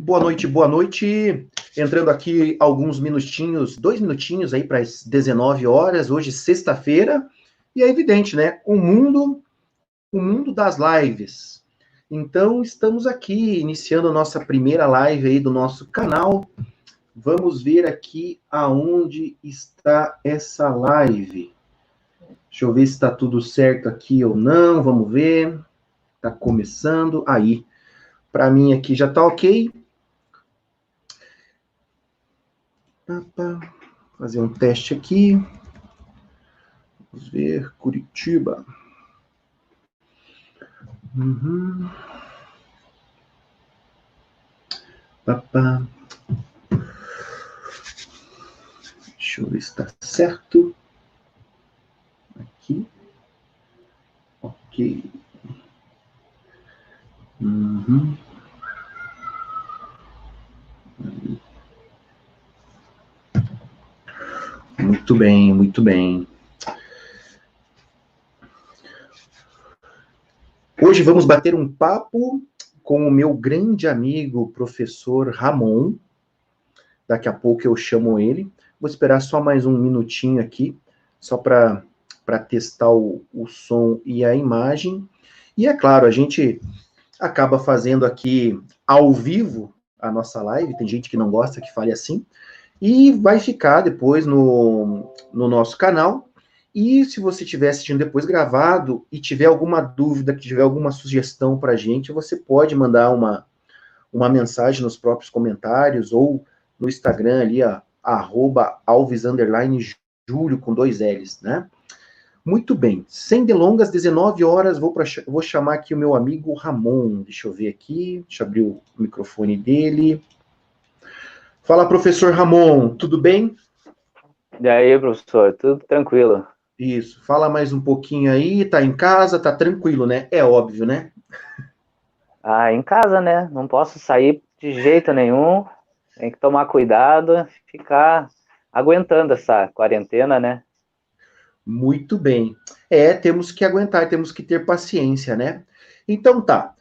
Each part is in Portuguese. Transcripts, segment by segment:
Boa noite, boa noite. Entrando aqui alguns minutinhos, 2 minutinhos aí para as 19 horas, hoje sexta-feira, e é evidente, né? O mundo das lives. Então, estamos aqui iniciando a nossa primeira live aí do nosso canal. Vamos ver aqui aonde está essa live. Deixa eu ver se está tudo certo aqui ou não. Vamos ver. Está começando. Aí. Para mim aqui já está ok. Fazer um teste aqui. Vamos ver. Curitiba. Uhum. Papá. Deixa eu ver se está certo. Aqui. Ok. Uhum. Muito bem, muito bem. Hoje vamos bater um papo com o meu grande amigo, professor Ramon. Daqui a pouco eu chamo ele. Vou esperar só mais um minutinho aqui, só para testar o som e a imagem. E é claro, a gente acaba fazendo aqui ao vivo a nossa live. Tem gente que não gosta que fale assim. E vai ficar depois no nosso canal. E se você estiver assistindo depois gravado e tiver alguma dúvida, que tiver alguma sugestão para a gente, você pode mandar uma mensagem nos próprios comentários ou no Instagram ali, ó, @Alves_Júlio com 2 L's, né? Muito bem, sem delongas, 19 horas, vou chamar aqui o meu amigo Ramon. Deixa eu ver aqui, deixa eu abrir o microfone dele. Fala, professor Ramon, tudo bem? E aí, professor, tudo tranquilo? Isso, fala mais um pouquinho aí, tá em casa, tá tranquilo, né? É óbvio, né? Ah, em casa, né? Não posso sair de jeito nenhum. Tem que tomar cuidado, ficar aguentando essa quarentena, né? Muito bem. Temos que aguentar, temos que ter paciência, né? Então tá,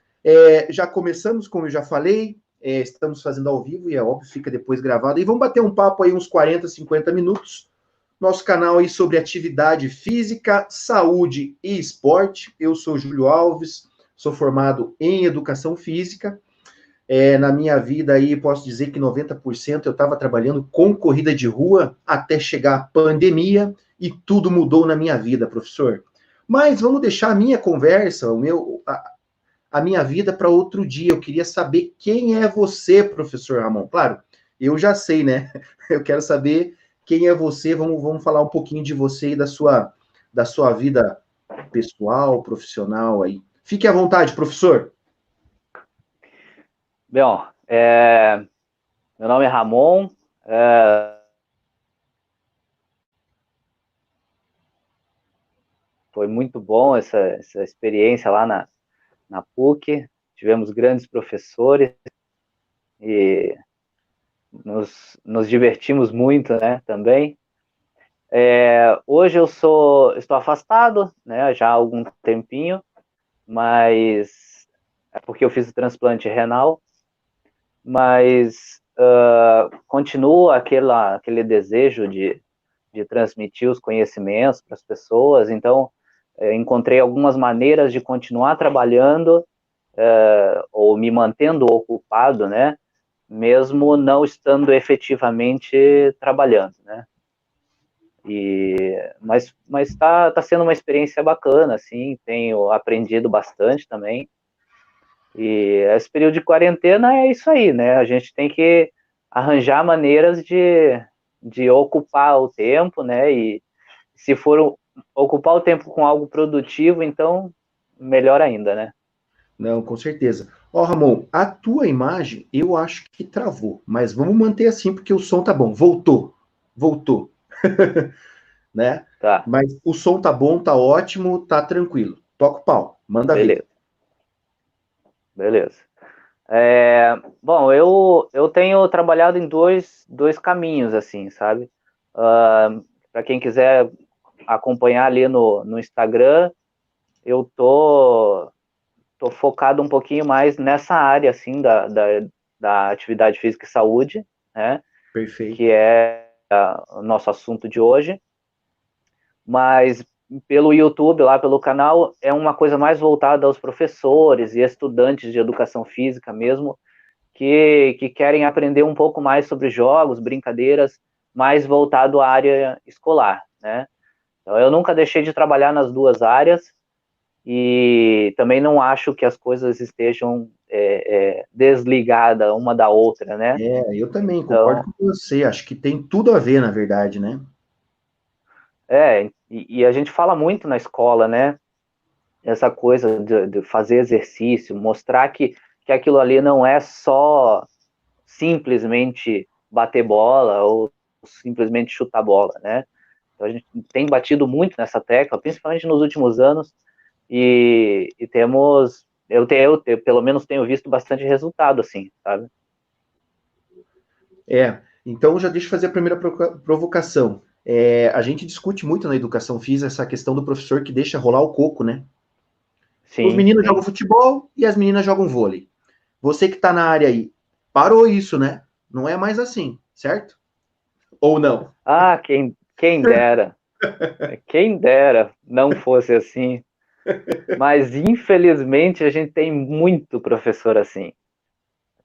já começamos, como eu já falei, estamos fazendo ao vivo e é óbvio, fica depois gravado. E vamos bater um papo aí, uns 40, 50 minutos. Nosso canal aí sobre atividade física, saúde e esporte. Eu sou Júlio Alves, sou formado em educação física. Na minha vida aí, posso dizer que 90% eu estava trabalhando com corrida de rua até chegar a pandemia e tudo mudou na minha vida, professor. Mas vamos deixar a minha conversa, a minha vida para outro dia. Eu queria saber quem é você, professor Ramon. Claro, eu já sei, né? Eu quero saber quem é você. Vamos falar um pouquinho de você e da sua vida pessoal, profissional aí. Fique à vontade, professor. Bom, meu nome é Ramon. Foi muito bom essa experiência lá na PUC. Tivemos grandes professores e nos divertimos muito, né? Também. Hoje estou afastado, né? Já há algum tempinho, mas é porque eu fiz o transplante renal, mas continua aquele desejo de transmitir os conhecimentos para as pessoas. Então, encontrei algumas maneiras de continuar trabalhando ou me mantendo ocupado, né? Mesmo não estando efetivamente trabalhando, né? Mas tá sendo uma experiência bacana, assim, tenho aprendido bastante também. E esse período de quarentena é isso aí, né? A gente tem que arranjar maneiras de ocupar o tempo, né? E se for ocupar o tempo com algo produtivo, então melhor ainda, né? Não, com certeza. Ó, Ramon, a tua imagem eu acho que travou, mas vamos manter assim porque o som tá bom. Voltou, né? Tá, Mas o som tá bom, tá ótimo, tá tranquilo. Toca o pau, manda ver. beleza, beleza. Bom, eu tenho trabalhado em dois caminhos, assim, sabe? Para quem quiser acompanhar ali no Instagram, eu tô focado um pouquinho mais nessa área, assim, da atividade física e saúde, né? Perfeito. Que é o nosso assunto de hoje. Mas pelo YouTube, lá pelo canal, é uma coisa mais voltada aos professores e estudantes de educação física mesmo, que querem aprender um pouco mais sobre jogos, brincadeiras, mais voltado à área escolar, né? Então, eu nunca deixei de trabalhar nas duas áreas e também não acho que as coisas estejam desligadas uma da outra, né? Eu também concordo Então, com você. Acho que tem tudo a ver, na verdade, né? e a gente fala muito na escola, né? Essa coisa de fazer exercício, mostrar que aquilo ali não é só simplesmente bater bola ou simplesmente chutar bola, né? Então a gente tem batido muito nessa tecla, principalmente nos últimos anos, e temos, eu pelo menos tenho visto bastante resultado, assim, sabe? Então já deixa eu fazer a primeira provocação. A gente discute muito na educação física essa questão do professor que deixa rolar o coco, né? Os Sim, meninos jogam sim. futebol e as meninas jogam vôlei. Você que está na área aí, parou isso, né? Não é mais assim, certo? Ou não? Ah, quem dera não fosse assim, mas infelizmente a gente tem muito professor assim,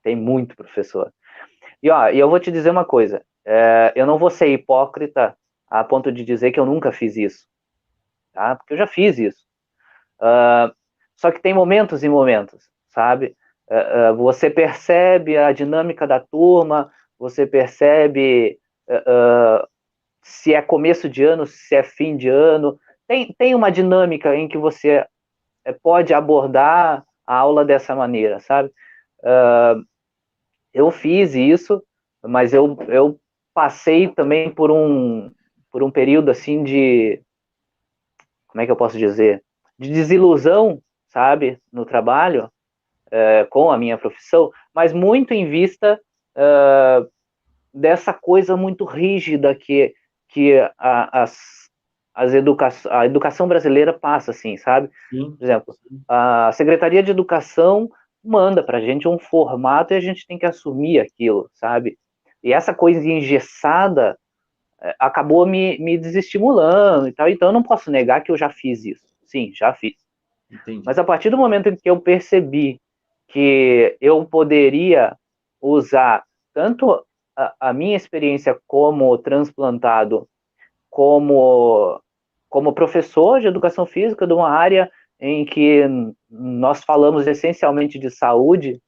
tem muito professor. E ó, eu vou te dizer uma coisa, eu não vou ser hipócrita a ponto de dizer que eu nunca fiz isso, tá? Porque eu já fiz isso. Só que tem momentos e momentos, sabe? Você percebe a dinâmica da turma, você percebe se é começo de ano, se é fim de ano. Tem uma dinâmica em que você pode abordar a aula dessa maneira, sabe? Eu fiz isso, mas eu passei também por um período assim de, como é que eu posso dizer? De desilusão, sabe? No trabalho, com a minha profissão, mas muito em vista dessa coisa muito rígida que a educação brasileira passa, assim, sabe? Sim. Por exemplo, a Secretaria de Educação manda para a gente um formato e a gente tem que assumir aquilo, sabe? E essa coisa engessada acabou me desestimulando e tal, então eu não posso negar que eu já fiz isso. Sim, já fiz. Entendi. Mas a partir do momento em que eu percebi que eu poderia usar tanto a minha experiência como transplantado, como professor de educação física de uma área em que nós falamos essencialmente de saúde,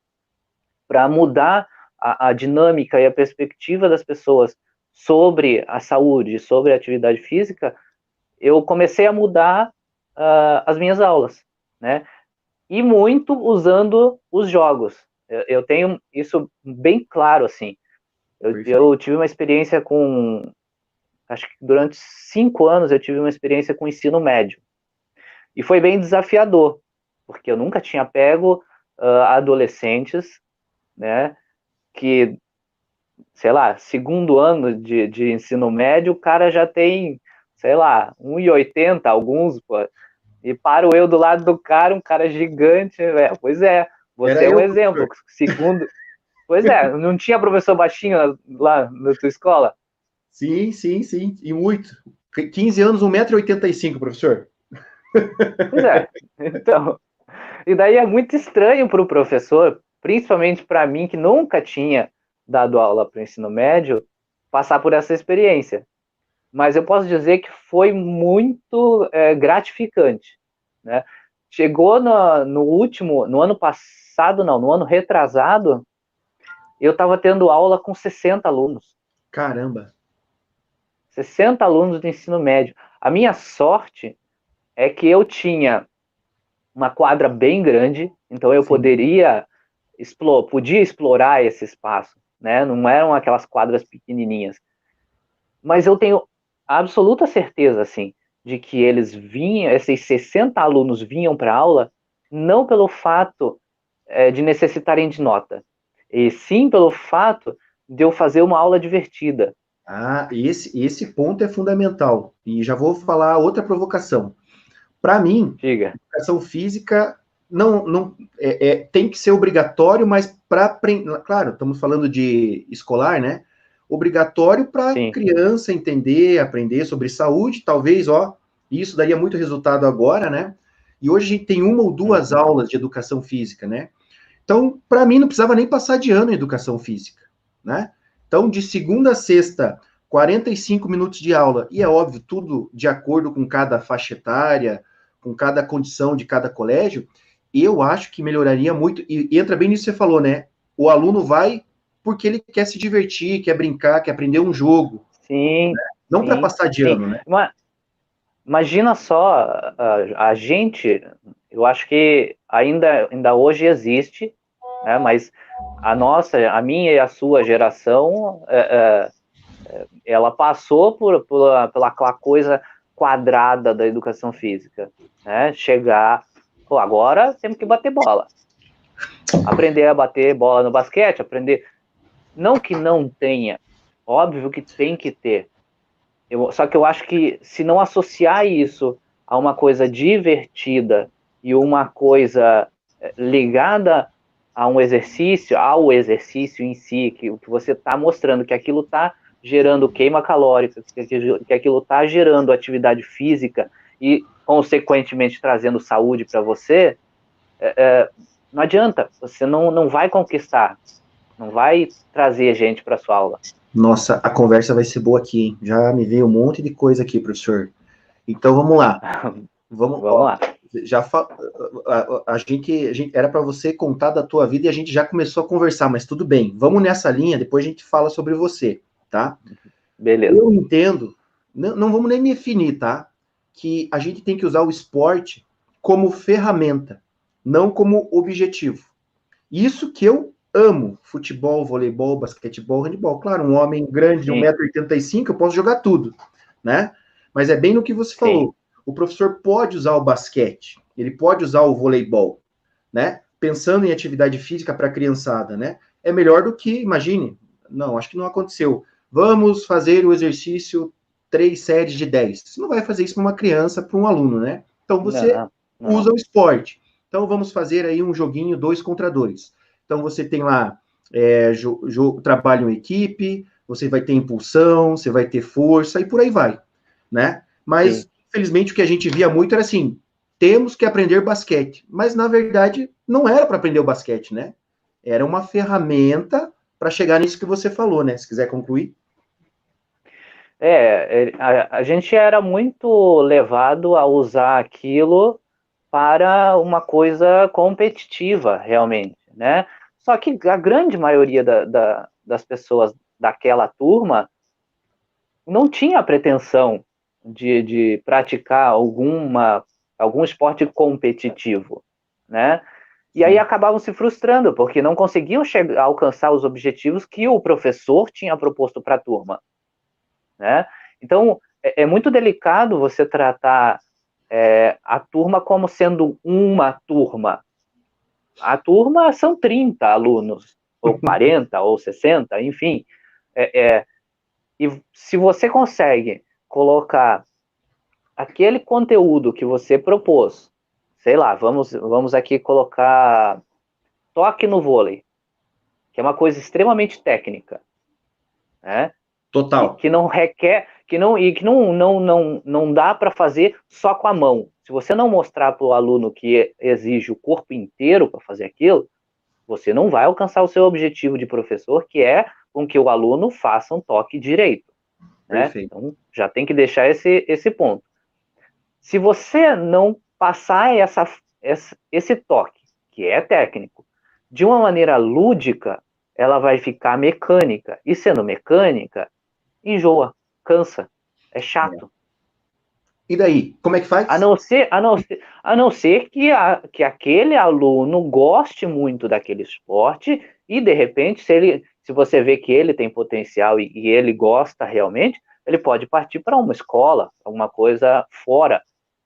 para mudar a dinâmica e a perspectiva das pessoas sobre a saúde, sobre a atividade física, eu comecei a mudar as minhas aulas, né? E muito usando os jogos. Eu tenho isso bem claro, assim. Eu Perfeito. tive uma experiência acho que durante 5 anos eu tive uma experiência com ensino médio. E foi bem desafiador, porque eu nunca tinha pego adolescentes, né, que, sei lá, segundo ano de ensino médio, o cara já tem, sei lá, 1,80 alguns, pô, e paro eu do lado do cara, um cara gigante, velho. Pois é, você Era é um eu, exemplo. professor. Segundo. Pois é, não tinha professor baixinho lá na tua escola? Sim, sim, sim. E muito. 15 anos, 1,85 m, professor. Pois é. Então, e daí é muito estranho para o professor, principalmente para mim, que nunca tinha dado aula para o ensino médio, passar por essa experiência. Mas eu posso dizer que foi muito gratificante, né? Chegou no ano passado, não, no ano retrasado, eu estava tendo aula com 60 alunos. Caramba. 60 alunos do ensino médio. A minha sorte é que eu tinha uma quadra bem grande, então eu Sim. podia explorar esse espaço, né? Não eram aquelas quadras pequenininhas. Mas eu tenho absoluta certeza, assim, de que eles vinham, esses 60 alunos vinham para a aula, não pelo fato de necessitarem de nota, e sim pelo fato de eu fazer uma aula divertida. Esse ponto é fundamental. E já vou falar outra provocação. Para mim, Diga. educação física tem que ser obrigatório, mas para aprender, claro, estamos falando de escolar, né? Obrigatório para criança entender, aprender sobre saúde, talvez, isso daria muito resultado agora, né? E hoje a gente tem uma ou duas aulas de educação física, né? Então, para mim, não precisava nem passar de ano em educação física, né? Então, de segunda a sexta, 45 minutos de aula, e é óbvio, tudo de acordo com cada faixa etária, com cada condição de cada colégio, eu acho que melhoraria muito, e entra bem nisso que você falou, né? O aluno vai porque ele quer se divertir, quer brincar, quer aprender um jogo. Sim. Né? Não para passar de ano, né? Imagina só, a gente, eu acho que ainda hoje existe, né, mas a minha e a sua geração, ela passou pela aquela coisa quadrada da educação física, né? Chegar, agora temos que bater bola. Aprender a bater bola no basquete, aprender... Não que não tenha, óbvio que tem que ter. Só que eu acho que se não associar isso a uma coisa divertida e uma coisa ligada a um exercício, ao exercício em si, que você está mostrando que aquilo está gerando queima calórica, que aquilo está gerando atividade física e, consequentemente, trazendo saúde para você, não adianta, você não vai conquistar, não vai trazer gente para sua aula. Nossa, a conversa vai ser boa aqui, hein? Já me veio um monte de coisa aqui, professor. Então vamos lá. Vamos lá. A gente era para você contar da tua vida e a gente já começou a conversar, mas tudo bem. Vamos nessa linha, depois a gente fala sobre você, tá? Beleza. Eu entendo, não vamos nem definir, tá? Que a gente tem que usar o esporte como ferramenta, não como objetivo. Isso que eu amo, futebol, voleibol, basquetebol, handebol. Claro, um homem grande de 1,85 m, eu posso jogar tudo, né? Mas é bem no que você falou. O professor pode usar o basquete, ele pode usar o voleibol, né? Pensando em atividade física para a criançada, né? É melhor do que, imagine, não, acho que não aconteceu. Vamos fazer o exercício 3 séries de 10. Você não vai fazer isso para uma criança, para um aluno, né? Então você usa o esporte. Então vamos fazer aí um joguinho 2 contra 2. Então você tem lá trabalho em equipe, você vai ter impulsão, você vai ter força e por aí vai, né? Mas, infelizmente, o que a gente via muito era assim, temos que aprender basquete. Mas, na verdade, não era para aprender o basquete, né? Era uma ferramenta para chegar nisso que você falou, né? Se quiser concluir. A gente era muito levado a usar aquilo para uma coisa competitiva, realmente, né? Só que a grande maioria das pessoas daquela turma não tinha a pretensão de praticar algum esporte competitivo, né? E aí acabavam se frustrando, porque não conseguiam alcançar os objetivos que o professor tinha proposto para a turma, né? Então, é muito delicado você tratar a turma como sendo uma turma. A turma são 30 alunos, ou 40, ou 60, enfim. E se você consegue colocar aquele conteúdo que você propôs, sei lá, vamos aqui colocar toque no vôlei, que é uma coisa extremamente técnica, né? Total. Que não requer, que não dá para fazer só com a mão. Se você não mostrar para o aluno que exige o corpo inteiro para fazer aquilo, você não vai alcançar o seu objetivo de professor, que é com que o aluno faça um toque direito. Né? Então, já tem que deixar esse ponto. Se você não passar esse toque, que é técnico, de uma maneira lúdica, ela vai ficar mecânica. E sendo mecânica, enjoa, cansa, é chato. E daí, como é que faz? A não ser que aquele aluno goste muito daquele esporte e, de repente, se você vê que ele tem potencial e ele gosta realmente, ele pode partir para uma escola, alguma coisa fora.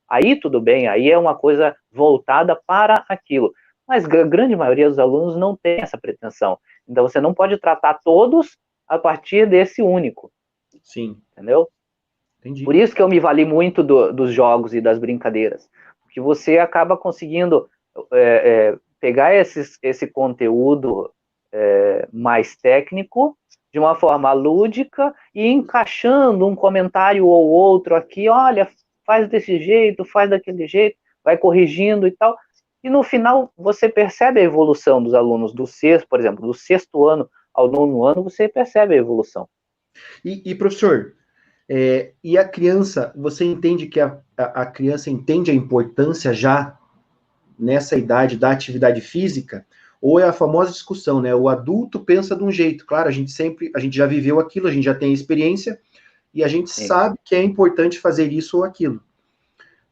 Aí tudo bem, aí é uma coisa voltada para aquilo. Mas a grande maioria dos alunos não tem essa pretensão. Então você não pode tratar todos a partir desse único. Sim. Entendeu? Entendi. Por isso que eu me vali muito dos jogos e das brincadeiras. Porque você acaba conseguindo pegar esse conteúdo mais técnico de uma forma lúdica e encaixando um comentário ou outro aqui, olha, faz desse jeito, faz daquele jeito, vai corrigindo e tal. E no final você percebe a evolução dos alunos do sexto, por exemplo, do sexto ano ao nono ano, você percebe a evolução. E professor, e a criança, você entende que a criança entende a importância já nessa idade da atividade física? Ou é a famosa discussão, né? O adulto pensa de um jeito, claro, a gente já viveu aquilo, a gente já tem experiência, e a gente sabe que é importante fazer isso ou aquilo.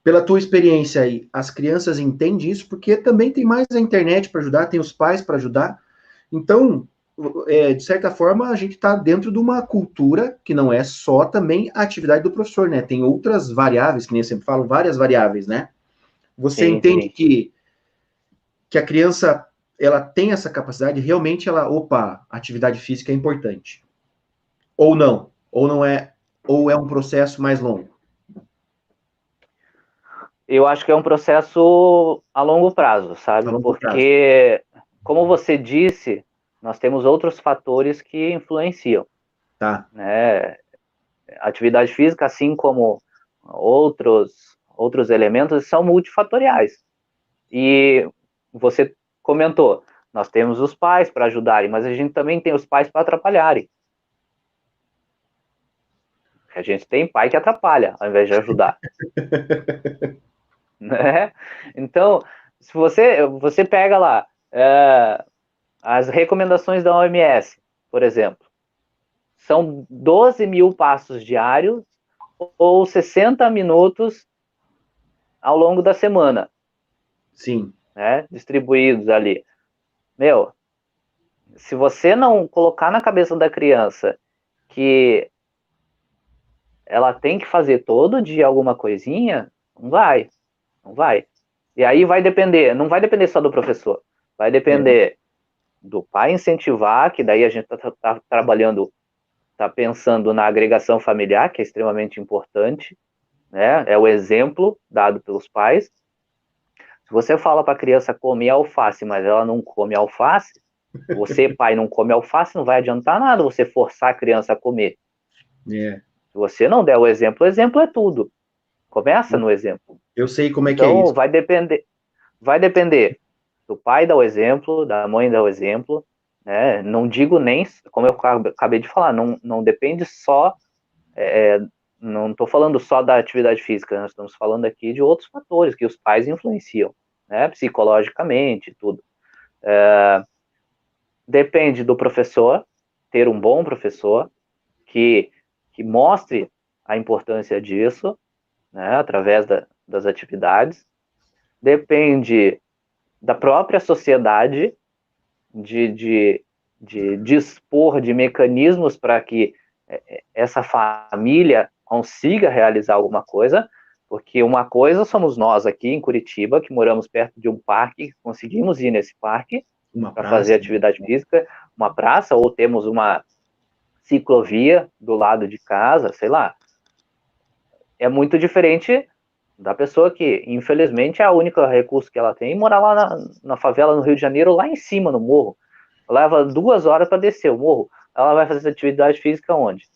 Pela tua experiência aí, as crianças entendem isso, porque também tem mais a internet para ajudar, tem os pais para ajudar. Então, de certa forma, a gente está dentro de uma cultura que não é só também a atividade do professor, né? Tem outras variáveis, que nem eu sempre falo, várias variáveis, né? Você entende que a criança, ela tem essa capacidade, realmente opa, atividade física é importante. Ou não ou é um processo mais longo? Eu acho que é um processo a longo prazo, sabe? Porque, como você disse, nós temos outros fatores que influenciam. Tá. Né? Atividade física, assim como outros elementos, são multifatoriais. E você comentou, nós temos os pais para ajudarem, mas a gente também tem os pais para atrapalharem. A gente tem pai que atrapalha, ao invés de ajudar. Né? Então, se você pega lá as recomendações da OMS, por exemplo, são 12 mil passos diários ou 60 minutos ao longo da semana. Sim. Né? Distribuídos ali. Meu, se você não colocar na cabeça da criança que ela tem que fazer todo dia alguma coisinha, não vai. E aí não vai depender só do professor, vai depender do pai incentivar, que daí a gente tá trabalhando, tá pensando na agregação familiar, que é extremamente importante, né? É o exemplo dado pelos pais. Se você fala para a criança comer alface, mas ela não come alface, você, pai, não come alface, não vai adiantar nada você forçar a criança a comer. Se você não der o exemplo é tudo. Começa no exemplo. Eu sei como então, é que é isso. Vai depender do pai dar o exemplo, da mãe dar o exemplo, né? Não digo nem, como eu acabei de falar, não depende só, não estou falando só da atividade física, nós estamos falando aqui de outros fatores que os pais influenciam, né? Psicologicamente, tudo. Depende do professor, ter um bom professor que mostre a importância disso, né, através das atividades. Depende da própria sociedade de dispor de mecanismos para que essa família consiga realizar alguma coisa, porque uma coisa somos nós aqui em Curitiba, que moramos perto de um parque, conseguimos ir nesse parque para fazer atividade física, uma praça, ou temos uma ciclovia do lado de casa, sei lá. É muito diferente da pessoa que, infelizmente, é a única recurso que ela tem morar lá na favela, no Rio de Janeiro, lá em cima, no morro. Leva 2 horas para descer o morro. Ela vai fazer atividade física onde?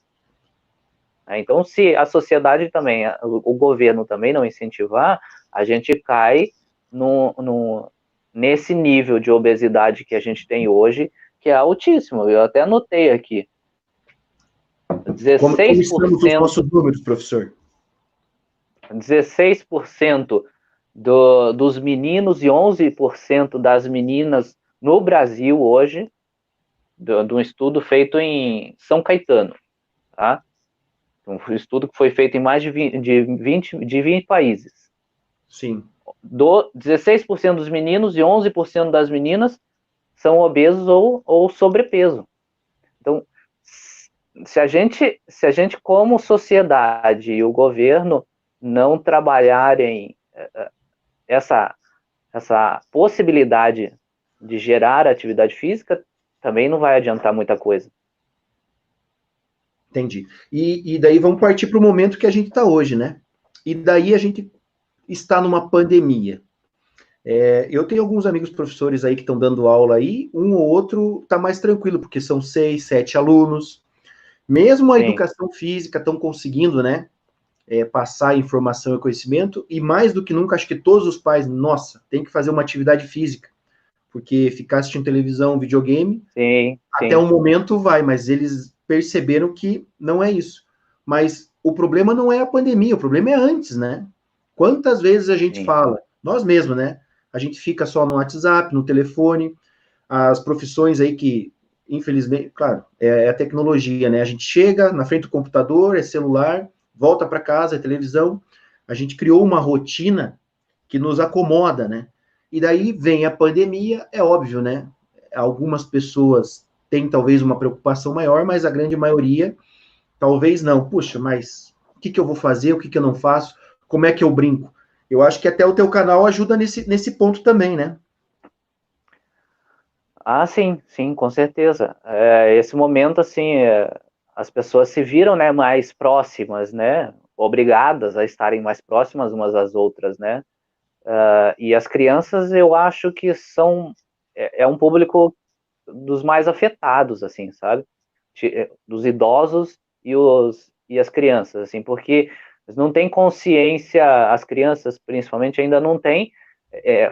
Então, se a sociedade também, o governo também não incentivar, a gente cai nesse nível de obesidade que a gente tem hoje, que é altíssimo. Eu até anotei aqui. 16%, como estamos os nossos números, professor? 16% dos meninos e 11% das meninas no Brasil hoje, de um estudo feito em São Caetano, tá? Um estudo que foi feito em mais de 20 países. Sim. 16% dos meninos e 11% das meninas são obesos ou sobrepeso. Então, se a gente como sociedade e o governo não trabalharem essa possibilidade de gerar atividade física, também não vai adiantar muita coisa. Entendi. E daí vamos partir para o momento que a gente está hoje, né? E daí a gente está numa pandemia. Eu tenho alguns amigos professores aí que estão dando aula aí, um ou outro está mais tranquilo, porque são 6, 7 alunos. Mesmo a Sim, educação física estão conseguindo, né, passar informação e conhecimento, e mais do que nunca, acho que todos os pais, nossa, tem que fazer uma atividade física, porque ficar assistindo televisão, videogame, sim, até sim, um momento vai, mas eles perceberam que não é isso. Mas o problema não é a pandemia, o problema é antes, né? Quantas vezes a gente sim. fala, nós mesmos, né? A gente fica só no WhatsApp, no telefone, as profissões aí que, infelizmente, claro, é a tecnologia, né? A gente chega na frente do computador, é celular, volta para casa, é televisão. A gente criou uma rotina que nos acomoda, né? E daí vem a pandemia, é óbvio, né? Algumas pessoas têm talvez uma preocupação maior, mas a grande maioria talvez não. Puxa, mas o que eu vou fazer? O que eu não faço? Como é que eu brinco? Eu acho que até o teu canal ajuda nesse ponto também, né? Ah, sim, sim, com certeza. Esse momento, assim, as pessoas se viram, né, mais próximas, né, obrigadas a estarem mais próximas umas às outras, né, e as crianças, eu acho que é um público dos mais afetados, assim, sabe, dos idosos e as crianças, assim, porque eles não têm consciência, as crianças, principalmente, ainda não têm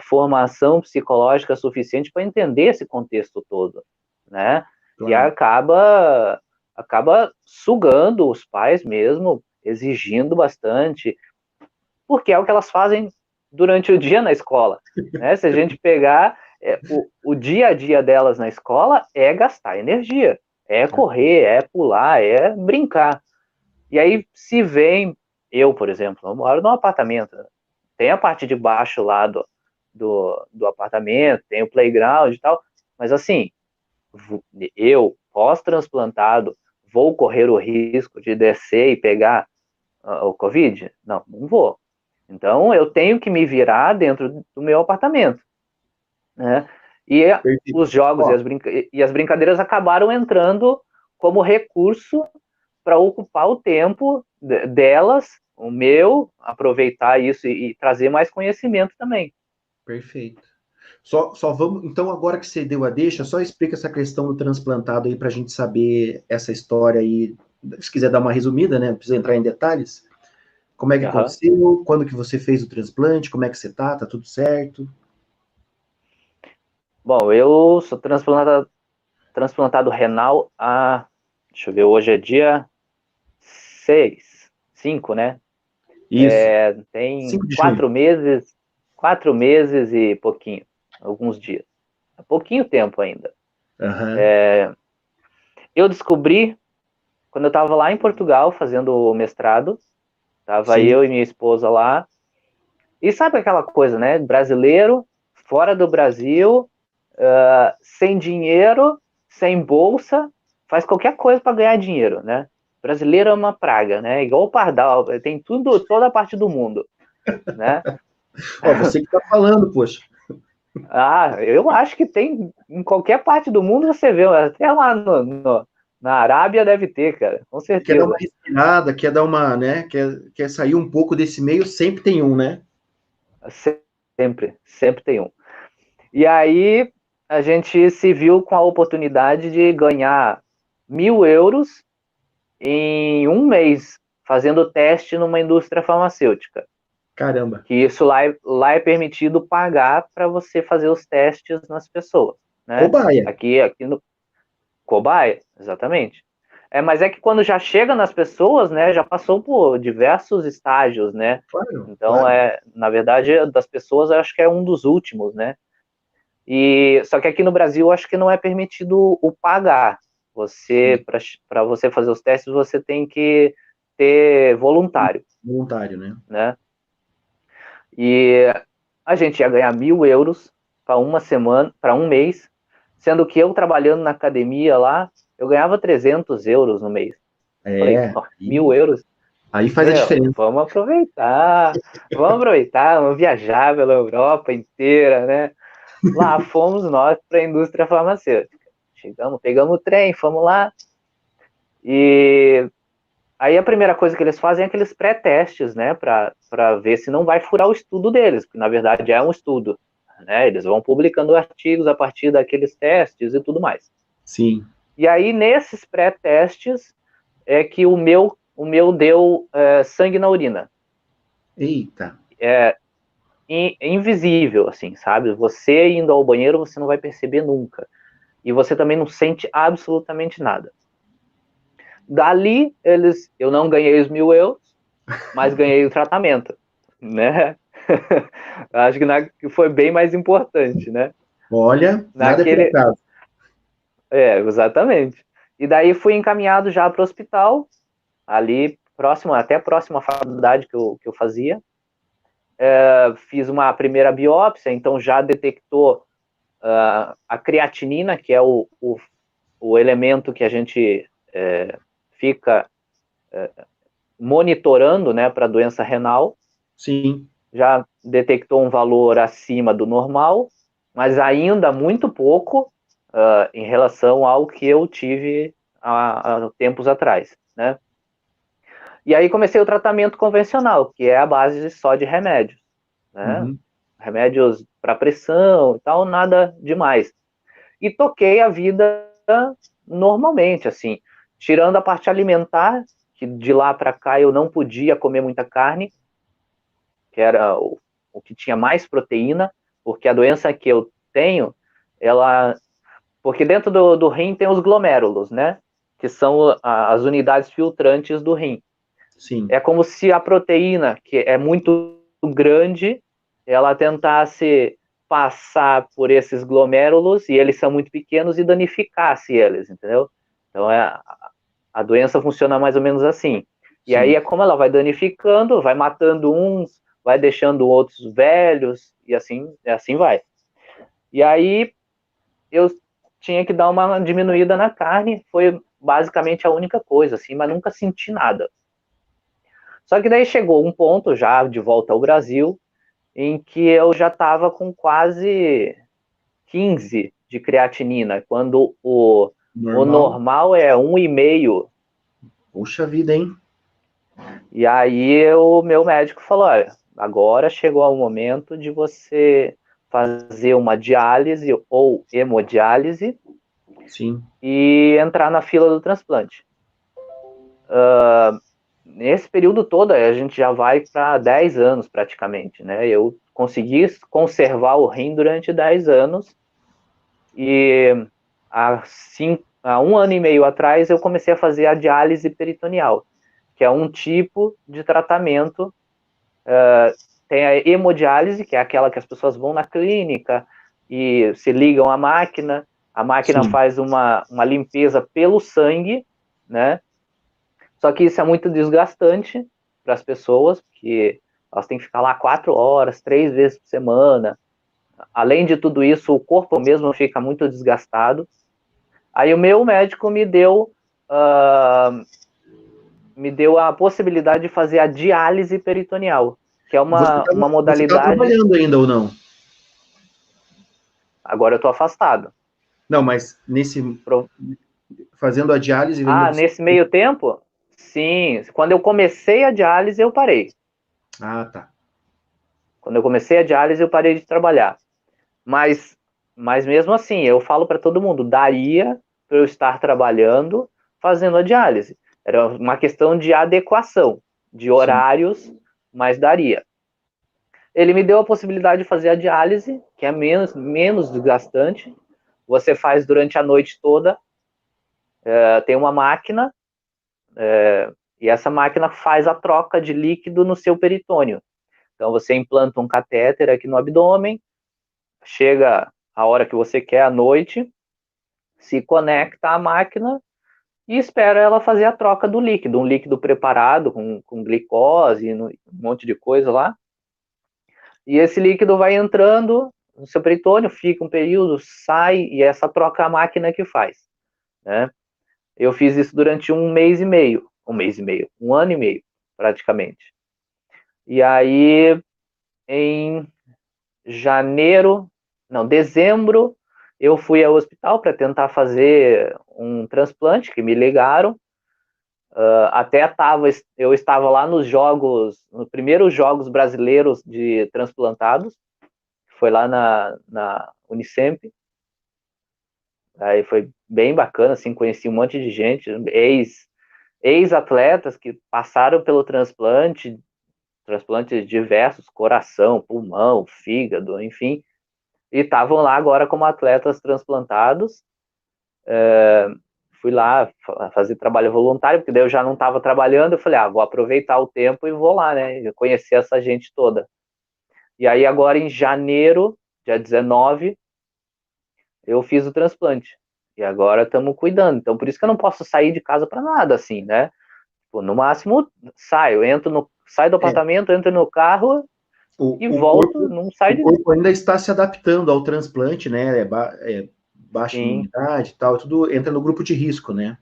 formação psicológica suficiente para entender esse contexto todo, né? E Claro. acaba sugando os pais mesmo, exigindo bastante, porque é o que elas fazem durante o dia na escola, né? Se a gente pegar o dia a dia delas na escola é gastar energia, é correr, é pular, é brincar. E aí se vem, eu, por exemplo, eu moro num apartamento, tem a parte de baixo lá do apartamento, tem o playground e tal, mas assim, eu, pós-transplantado, vou correr o risco de descer e pegar o Covid? Não, não vou. Então, eu tenho que me virar dentro do meu apartamento, né? E Perfeito. os jogos Ó, e as brincadeiras acabaram entrando como recurso para ocupar o tempo delas, o meu, aproveitar isso e trazer mais conhecimento também. perfeito. Só vamos. Então, agora que você deu a deixa, só explica essa questão do transplantado aí para a gente saber essa história aí. Se quiser dar uma resumida, né? Não precisa entrar em detalhes. Como é que Uhum. aconteceu? Quando que você fez o transplante? Como é que você tá? Tá tudo certo? Bom, eu sou transplantado renal há, deixa eu ver, hoje é dia 6, 5, né? Isso. Tem 5 de junho. 4 meses e pouquinho, alguns dias. É pouquinho tempo ainda. Aham. Eu descobri quando eu estava lá em Portugal fazendo o mestrado, tava Sim. eu e minha esposa lá, e sabe aquela coisa, né? Brasileiro, fora do Brasil, sem dinheiro, sem bolsa, faz qualquer coisa para ganhar dinheiro, né? Brasileiro é uma praga, né? Igual o pardal, tem tudo, toda a parte do mundo, né? Ó, você que tá falando, poxa. Ah, eu acho que tem em qualquer parte do mundo você vê, até lá na Arábia deve ter, cara, com Quer dar uma certeza. respirada, quer dar uma, né? Quer sair um pouco desse meio, sempre tem um, né? Sempre, sempre tem um. E aí a gente se viu com a oportunidade de ganhar 1.000 euros em um mês, fazendo teste numa indústria farmacêutica. Caramba. Que isso lá é permitido pagar para você fazer os testes nas pessoas, né? Cobaia. Aqui no cobaia, exatamente. Mas é que quando já chega nas pessoas, né, já passou por diversos estágios, né? Claro, Então, claro. na verdade, das pessoas, eu acho que é um dos últimos, né? E só que aqui no Brasil, eu acho que não é permitido o pagar. Sim. Para você fazer os testes, você tem que ter voluntário, Voluntário, né? né? E a gente ia ganhar 1.000 euros para uma semana, para um mês, sendo que eu trabalhando na academia lá, eu ganhava 300 euros no mês. Falei, É. ó, 1.000 euros, Aí faz a meu, diferença. vamos aproveitar, vamos viajar pela Europa inteira, né? Lá fomos nós para a indústria farmacêutica. Chegamos, pegamos o trem, fomos lá, e aí a primeira coisa que eles fazem é aqueles pré-testes, né, para ver se não vai furar o estudo deles, porque na verdade é um estudo. né? Eles vão publicando artigos a partir daqueles testes e tudo mais. Sim. E aí, nesses pré-testes, é que o meu deu sangue na urina. Eita. É invisível, assim, sabe? Você indo ao banheiro, você não vai perceber nunca. E você também não sente absolutamente nada. Dali, eu não ganhei os 1.000 euros, mas ganhei o tratamento, né? Acho que foi bem mais importante, né? Olha, nada é por Naquele, acaso. exatamente. E daí fui encaminhado já para o hospital, ali próximo, até próximo à faculdade que eu fazia. Fiz uma primeira biópsia, então já detectou a creatinina, que é o elemento que a gente fica monitorando, né, para doença renal. Sim. Já detectou um valor acima do normal, mas ainda muito pouco em relação ao que eu tive há tempos atrás, né? E aí comecei o tratamento convencional, que é a base só de remédios, né? Uhum. Remédios para pressão e tal, nada demais. E toquei a vida normalmente, assim, tirando a parte alimentar, que de lá para cá eu não podia comer muita carne, que era o que tinha mais proteína, porque a doença que eu tenho, ela... Porque dentro do rim tem os glomérulos, né? Que são as unidades filtrantes do rim. Sim. É como se a proteína, que é muito grande, ela tentasse passar por esses glomérulos, e eles são muito pequenos, e danificasse eles, entendeu? Então, a doença funciona mais ou menos assim. E aí Sim. é como ela vai danificando, vai matando uns, vai deixando outros velhos, e assim vai. E aí eu tinha que dar uma diminuída na carne, foi basicamente a única coisa, assim, mas nunca senti nada. Só que daí chegou um ponto, já de volta ao Brasil, em que eu já estava com quase 15 de creatinina, quando o Normal. normal é 1,5. Puxa vida, hein? E aí o meu médico falou, olha, agora chegou o momento de você fazer uma diálise ou hemodiálise Sim. e entrar na fila do transplante. Nesse período todo, a gente já vai para 10 anos praticamente, né? Eu consegui conservar o rim durante 10 anos e há 1 ano e meio atrás eu comecei a fazer a diálise peritoneal, que é um tipo de tratamento. Tem a hemodiálise, que é aquela que as pessoas vão na clínica e se ligam à máquina, a máquina Sim. faz uma limpeza pelo sangue, né? Só que isso é muito desgastante para as pessoas, porque elas têm que ficar lá 4 horas, 3 vezes por semana. Além de tudo isso, o corpo mesmo fica muito desgastado. Aí o meu médico uh, me deu a possibilidade de fazer a diálise peritoneal, que é uma Você tá modalidade. trabalhando ainda ou não? Agora eu estou afastado. Não, mas fazendo a diálise ainda você... Nesse meio tempo, sim. Quando eu comecei a diálise, eu parei. Ah, tá. Quando eu comecei a diálise, eu parei de trabalhar. Mas, mas mesmo assim, eu falo para todo mundo, daria para eu estar trabalhando fazendo a diálise. Era uma questão de adequação, de Sim. horários, mas daria. Ele me deu a possibilidade de fazer a diálise, que é menos desgastante. Você faz durante a noite toda, tem uma máquina, e essa máquina faz a troca de líquido no seu peritônio. Então você implanta um catéter aqui no abdômen, chega a hora que você quer à noite, se conecta à máquina e espera ela fazer a troca do líquido, um líquido preparado com glicose, um monte de coisa lá. E esse líquido vai entrando no seu peritônio, fica um período, sai, e essa troca é a máquina que faz, né? Eu fiz isso durante 1 mês e meio, 1 mês e meio, 1 ano e meio, praticamente. E aí, em dezembro, eu fui ao hospital para tentar fazer um transplante, que me ligaram. Eu estava lá nos primeiros jogos brasileiros de transplantados, foi lá na Unicamp. Aí foi bem bacana, assim, conheci um monte de gente, ex-atletas que passaram pelo transplantes diversos, coração, pulmão, fígado, enfim, e estavam lá agora como atletas transplantados. Fui lá fazer trabalho voluntário, porque daí eu já não estava trabalhando, eu falei, vou aproveitar o tempo e vou lá, né, conhecer essa gente toda. E aí agora em janeiro, dia 19, eu fiz o transplante. E agora estamos cuidando. Então por isso que eu não posso sair de casa para nada, assim, né? Pô, no máximo, saio do É, apartamento, entro no carro e o volto, corpo, não saio o de corpo ainda está se adaptando ao transplante, né? Baixa Sim, imunidade e tal, tudo entra no grupo de risco, né?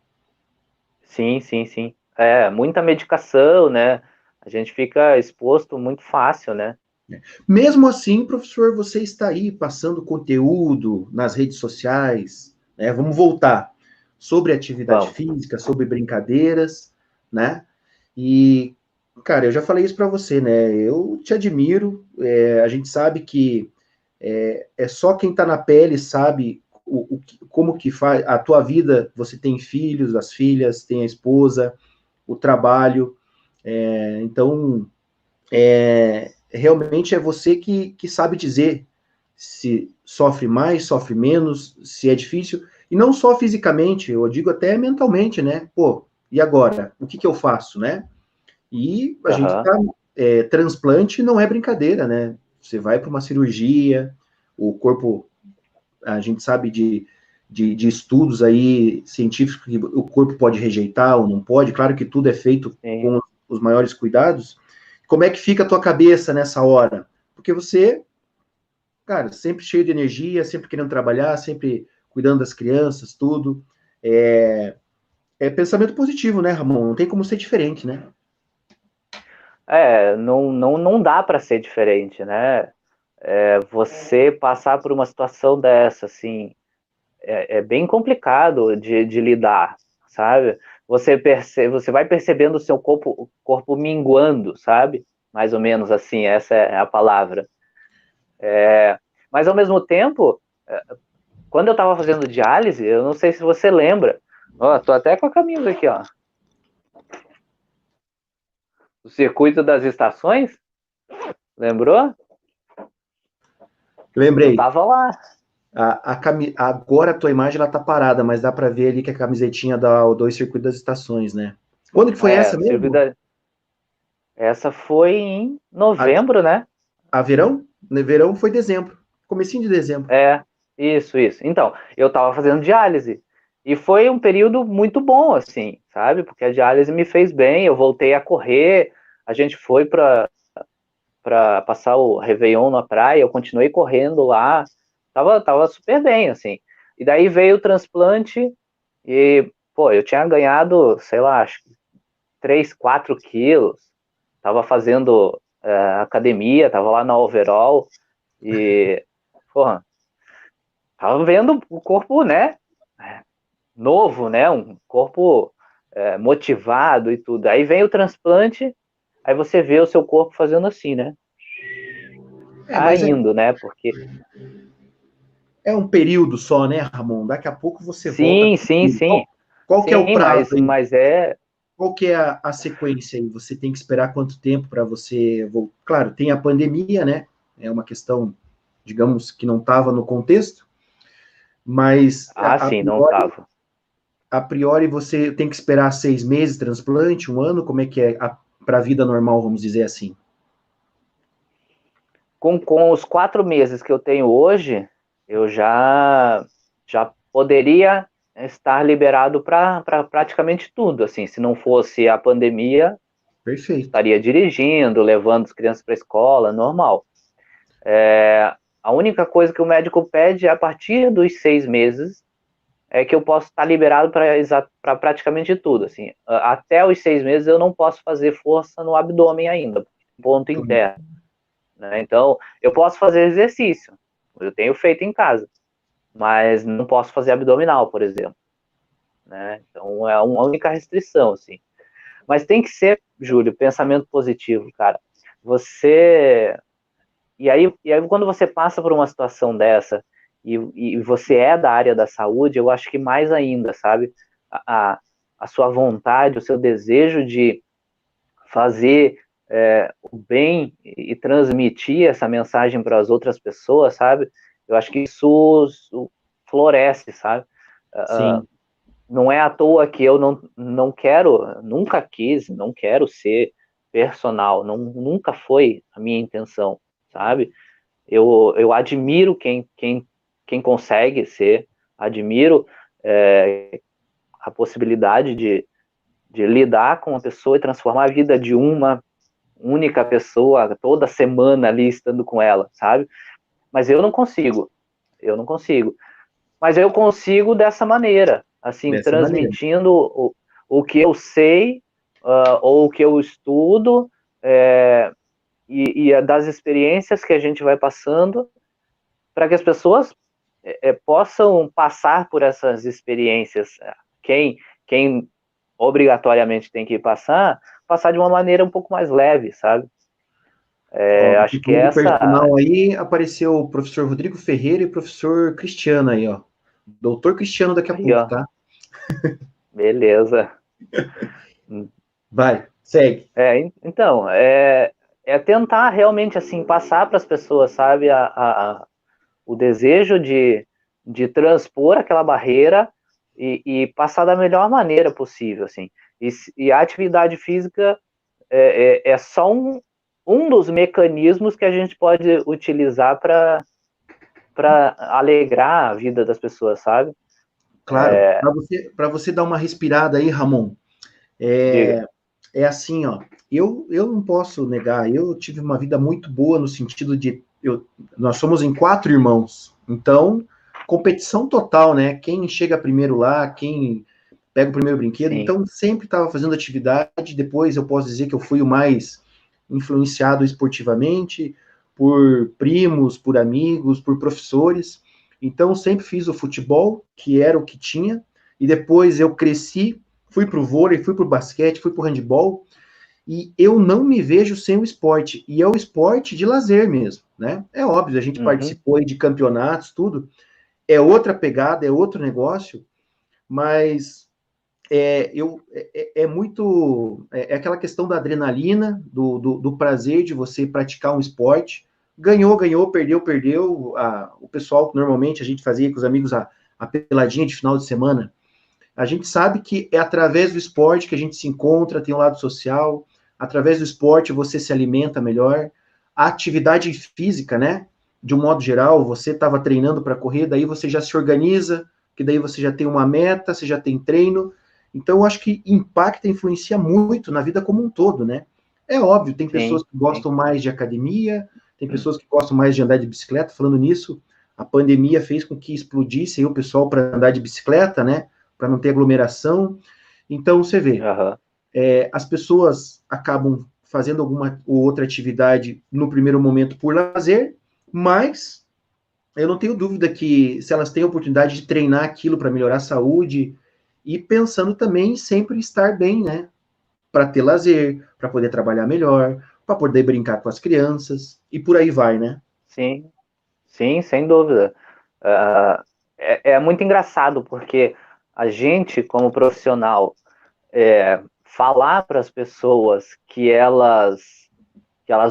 sim, sim, sim. É, muita medicação, né? A gente fica exposto muito fácil, né? Mesmo assim, professor, você está aí passando conteúdo nas redes sociais, né? Vamos voltar sobre atividade Vamos. física, sobre brincadeiras, né? E, cara, eu já falei isso para você, né? Eu te admiro. A gente sabe que é só quem está na pele sabe como que faz a tua vida. Você tem filhos, as filhas, tem a esposa, o trabalho. Então, realmente é você que sabe dizer se sofre mais, sofre menos, se é difícil. E não só fisicamente, eu digo até mentalmente, né? Pô, e agora? O que eu faço, né? E a gente Aham. tá. Transplante não é brincadeira, né? Você vai para uma cirurgia, o corpo, a gente sabe de estudos aí científicos que o corpo pode rejeitar ou não pode, claro que tudo é feito Sim. com os maiores cuidados. Como é que fica a tua cabeça nessa hora? Porque você, cara, sempre cheio de energia, sempre querendo trabalhar, sempre cuidando das crianças, tudo. É pensamento positivo, né, Ramon? Não tem como ser diferente, né? Não dá para ser diferente, né? Você passar por uma situação dessa, assim, é bem complicado de lidar, sabe? Você vai percebendo o seu corpo minguando, sabe? Mais ou menos assim, essa é a palavra. Mas ao mesmo tempo, quando eu estava fazendo diálise, eu não sei se você lembra, ó, tô até com a camisa aqui, ó, o circuito das estações, lembrou? Eu Lembrei. tava lá. Agora a tua imagem ela tá parada, mas dá para ver ali que a camisetinha dá o dois circuitos das estações, né? Quando que foi essa O circuito mesmo? essa foi em A, novembro, né? a verão? No verão foi dezembro, comecinho de dezembro. É, isso. Então, eu tava fazendo diálise. E foi um período muito bom, assim, sabe? Porque a diálise me fez bem, eu voltei a correr, a gente foi para passar o Réveillon na praia, eu continuei correndo lá, tava super bem, assim. E daí veio o transplante e, pô, eu tinha ganhado, sei lá, acho que 3, 4 quilos, tava fazendo academia, tava lá na overall e, porra, tava vendo o corpo, né, novo, né, um corpo motivado e tudo. Aí vem o transplante, aí você vê o seu corpo fazendo assim, né, Mas caindo, né, porque é um período só, né, Ramon? Daqui a pouco você volta. sim, sim, sim, Qual que é o sim, prazo aí? mas é, Qual que é a sequência aí? Você tem que esperar quanto tempo para você voltar? Claro, tem a pandemia, né? É uma questão, digamos, que não estava no contexto, mas sim, não tava. a priori você tem que esperar 6 meses, transplante, um ano, como é que é para a vida normal, vamos dizer assim? Com os 4 meses que eu tenho hoje, eu já poderia estar liberado para praticamente tudo. Assim, se não fosse a pandemia, Perfeito. estaria dirigindo, levando as crianças para a escola, normal. A única coisa que o médico pede é a partir dos 6 meses é que eu posso estar liberado para praticamente tudo. Assim, até os 6 meses eu não posso fazer força no abdômen ainda, ponto interno. Né? Então, eu posso fazer exercício, eu tenho feito em casa, mas não posso fazer abdominal, por exemplo. Né? Então, é uma única restrição, assim. Mas tem que ser, Júlio, pensamento positivo, cara. Você e aí quando você passa por uma situação dessa, e você é da área da saúde, eu acho que mais ainda, sabe? A, a sua vontade, o seu desejo de fazer o bem e transmitir essa mensagem para as outras pessoas, sabe? Eu acho que isso floresce, sabe? Sim. Não é à toa que eu não quero, nunca quis, não quero ser personal, nunca foi a minha intenção, sabe? Eu admiro quem consegue ser, admiro a possibilidade de lidar com uma pessoa e transformar a vida de uma única pessoa toda semana ali estando com ela, sabe? Mas eu não consigo. Mas eu consigo dessa maneira, assim, Dessa maneira. transmitindo o que eu sei, ou o que eu estudo, e das experiências que a gente vai passando, para que as pessoas possam passar por essas experiências. Quem obrigatoriamente tem que passar de uma maneira um pouco mais leve, sabe? Ó, você Acho que falou do essa. personal aí, apareceu o professor Rodrigo Ferreira e o professor Cristiano aí, ó. Doutor Cristiano daqui a Aí, pouco, ó, tá? beleza. Vai, segue. Então, é tentar realmente, assim, passar para as pessoas, sabe, o desejo de transpor aquela barreira e passar da melhor maneira possível, assim. E a atividade física é só um dos mecanismos que a gente pode utilizar para alegrar a vida das pessoas, sabe? Claro, para você dar uma respirada aí, Ramon, Diga. é assim, ó. Eu não posso negar, eu tive uma vida muito boa no sentido de nós somos em 4 irmãos, então competição total, né? Quem chega primeiro lá, quem pega o primeiro brinquedo, Sim. então sempre estava fazendo atividade. Depois eu posso dizer que eu fui o mais influenciado esportivamente por primos, por amigos, por professores. Então sempre fiz o futebol, que era o que tinha, e depois eu cresci, fui para o vôlei, fui para o basquete, fui para o handball, e eu não me vejo sem o esporte, e é o esporte de lazer mesmo, né? É óbvio, a gente Uhum. participou aí de campeonatos, tudo, é outra pegada, é outro negócio, mas é muito. É aquela questão da adrenalina, do prazer de você praticar um esporte. Ganhou, ganhou, perdeu, perdeu. O pessoal, normalmente, a gente fazia com os amigos a peladinha de final de semana. A gente sabe que é através do esporte que a gente se encontra, tem um lado social. Através do esporte você se alimenta melhor. A atividade física, né? De um modo geral, você estava treinando para correr, daí você já se organiza, que daí você já tem uma meta, você já tem treino. Então, eu acho que impacta, influencia muito na vida como um todo, né? É óbvio, tem pessoas Sim, que sim. gostam mais de academia, tem pessoas que gostam mais de andar de bicicleta. Falando nisso, a pandemia fez com que explodisse aí o pessoal para andar de bicicleta, né? Para não ter aglomeração. Então, você vê, Aham. as pessoas acabam fazendo alguma ou outra atividade no primeiro momento por lazer, mas eu não tenho dúvida que se elas têm a oportunidade de treinar aquilo para melhorar a saúde e pensando também em sempre estar bem, né? Para ter lazer, para poder trabalhar melhor, para poder brincar com as crianças e por aí vai, né? Sim, sim, sem dúvida. Ah, é muito engraçado, porque a gente, como profissional, falar para as pessoas que elas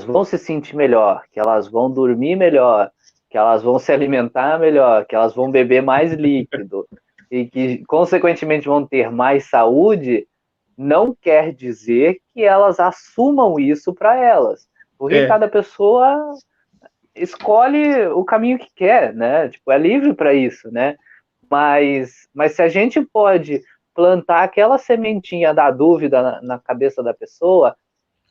vão se sentir melhor, que elas vão dormir melhor, que elas vão se alimentar melhor, que elas vão beber mais líquido e que, consequentemente, vão ter mais saúde, não quer dizer que elas assumam isso para elas. Porque É, cada pessoa escolhe o caminho que quer, né? Tipo, é livre para isso, né? Mas se a gente pode plantar aquela sementinha da dúvida na cabeça da pessoa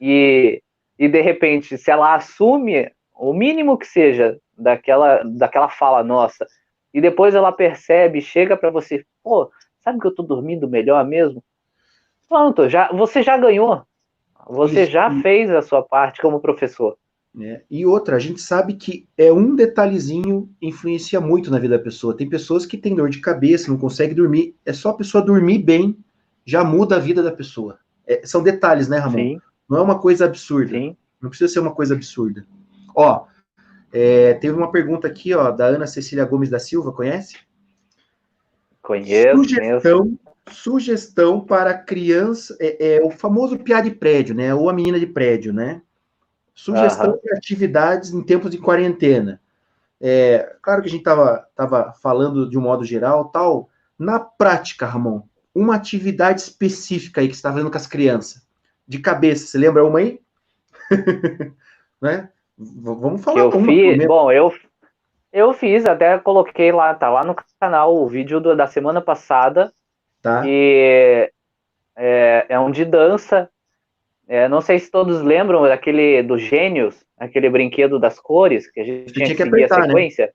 e de repente, se ela assume o mínimo que seja daquela fala nossa, e depois ela percebe, chega para você, pô, sabe que eu tô dormindo melhor mesmo? Pronto, você já ganhou. Você isso. já fez a sua parte como professor. Né? E outra, a gente sabe que é um detalhezinho influencia muito na vida da pessoa. Tem pessoas que têm dor de cabeça, não conseguem dormir. É só a pessoa dormir bem, já muda a vida da pessoa. São detalhes, né, Ramon? Sim, Não é uma coisa absurda. sim. Não precisa ser uma coisa absurda. Ó, Teve uma pergunta aqui, ó, da Ana Cecília Gomes da Silva, conhece? Conheço. Sugestão para criança, o famoso piá de prédio, né? Ou a menina de prédio, né? Sugestão de atividades em tempos de quarentena. Claro que a gente estava falando de um modo geral, tal. Na prática, Ramon, uma atividade específica aí que você está fazendo com as crianças. De cabeça, você lembra uma aí? Né? Vamos Que falar eu uma, pelo fiz, menos. bom, eu fiz, até coloquei lá, tá lá no canal o vídeo da semana passada, Tá? que é um de dança. Não sei se todos lembram daquele do Gênios, aquele brinquedo das cores, que a gente Você tinha tinha que que seguir a apertar, né? sequência.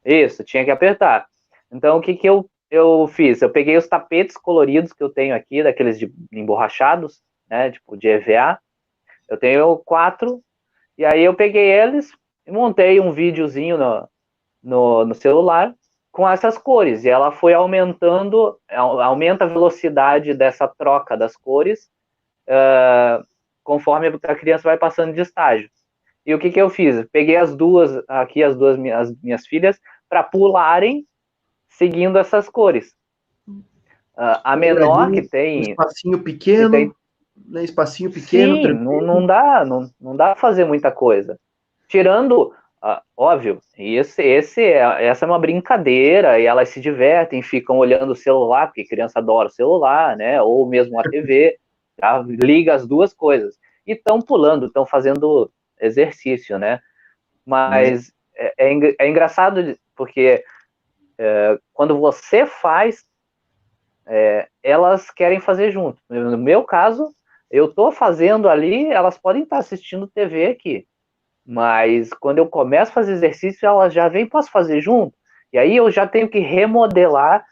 Isso, tinha que apertar. Então, o que que eu fiz? Eu peguei os tapetes coloridos que eu tenho aqui, daqueles de emborrachados, né, tipo de EVA. Eu tenho 4, e aí eu peguei eles e montei um videozinho no celular com essas cores. E ela foi aumentando, aumenta a velocidade dessa troca das cores, conforme a criança vai passando de estágio. E o que que eu fiz? Peguei as duas as minhas filhas, para pularem seguindo essas cores. A menor que Um tem, espacinho que tem, pequeno, né? Espacinho pequeno, sim, não tranquilo. dá, não dá pra fazer muita coisa. Tirando, óbvio, essa é uma brincadeira e elas se divertem, ficam olhando o celular, porque criança adora o celular, né? Ou mesmo a TV, tá? Liga as duas coisas. E estão pulando, estão fazendo exercício, né? Né? Mas é engraçado porque quando você faz, elas querem fazer junto. No meu caso, eu estou fazendo ali, elas podem estar assistindo TV aqui, mas quando eu começo a fazer exercício, elas já vêm, posso fazer junto? E aí eu já tenho que remodelar